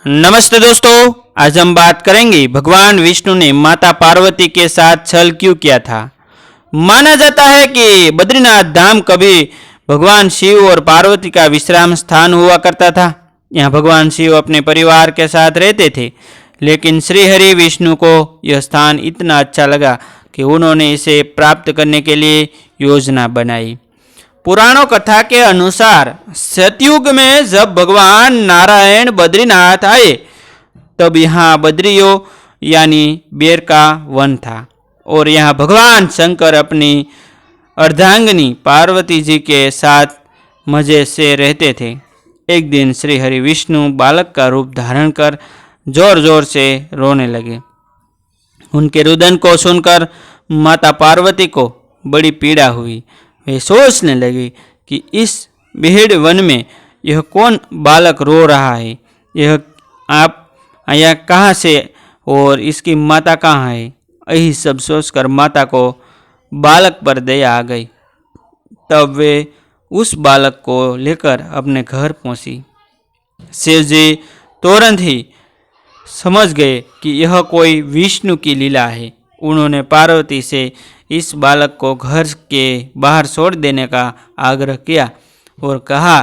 नमस्ते दोस्तों, आज हम बात करेंगे भगवान विष्णु ने माता पार्वती के साथ छल क्यों किया था। माना जाता है कि बद्रीनाथ धाम कभी भगवान शिव और पार्वती का विश्राम स्थान हुआ करता था। यहाँ भगवान शिव अपने परिवार के साथ रहते थे, लेकिन श्री हरि विष्णु को यह स्थान इतना अच्छा लगा कि उन्होंने इसे प्राप्त करने के लिए योजना बनाई। पुराणों कथा के अनुसार सतयुग में जब भगवान नारायण बद्रीनाथ आए तब यहाँ बद्रियों यानी बेर का वन था और यहाँ भगवान शंकर अपनी अर्धांगिनी पार्वती जी के साथ मजे से रहते थे। एक दिन श्री हरि विष्णु बालक का रूप धारण कर जोर जोर से रोने लगे। उनके रुदन को सुनकर माता पार्वती को बड़ी पीड़ा हुई। वे सोचने लगे कि इस भीड़ वन में यह कौन बालक रो रहा है, यह आप आया कहाँ से और इसकी माता कहाँ है। यही सब सोचकर माता को बालक पर दया आ गई। तब वे उस बालक को लेकर अपने घर पहुँची। शिव जी तुरंत ही समझ गए कि यह कोई विष्णु की लीला है। उन्होंने पार्वती से इस बालक को घर के बाहर छोड़ देने का आग्रह किया और कहा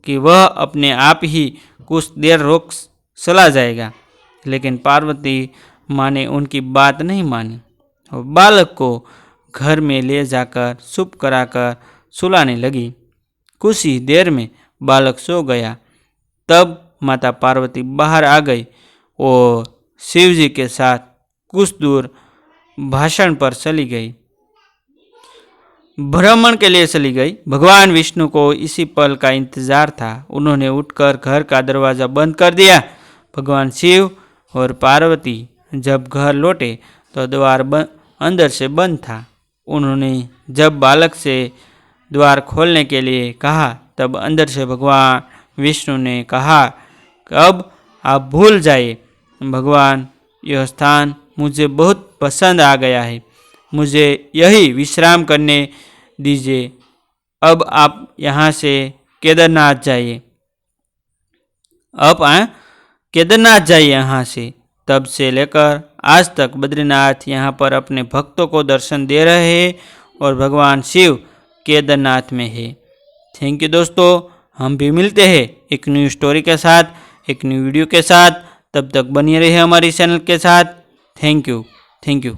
कि वह अपने आप ही कुछ देर रुक चला जाएगा। लेकिन पार्वती माँ ने उनकी बात नहीं मानी और बालक को घर में ले जाकर चुप कराकर सुलाने लगी। कुछ ही देर में बालक सो गया। तब माता पार्वती बाहर आ गई और शिव जी के साथ कुछ दूर भाषण पर चली गई, भ्रमण के लिए चली गई। भगवान विष्णु को इसी पल का इंतजार था। उन्होंने उठकर घर का दरवाज़ा बंद कर दिया। भगवान शिव और पार्वती जब घर लौटे तो द्वार अंदर से बंद था। उन्होंने जब बालक से द्वार खोलने के लिए कहा तब अंदर से भगवान विष्णु ने कहा कि अब आप भूल जाइए भगवान, यह स्थान मुझे बहुत पसंद आ गया है, मुझे यही विश्राम करने दीजिए। अब आप यहाँ से केदारनाथ जाइए, केदारनाथ जाइए यहाँ से। तब से लेकर आज तक बद्रीनाथ यहाँ पर अपने भक्तों को दर्शन दे रहे हैं और भगवान शिव केदारनाथ में है। थैंक यू दोस्तों, हम भी मिलते हैं एक न्यू स्टोरी के साथ, एक न्यू वीडियो के साथ। तब तक बनिए रहिए हमारी चैनल के साथ। Thank you.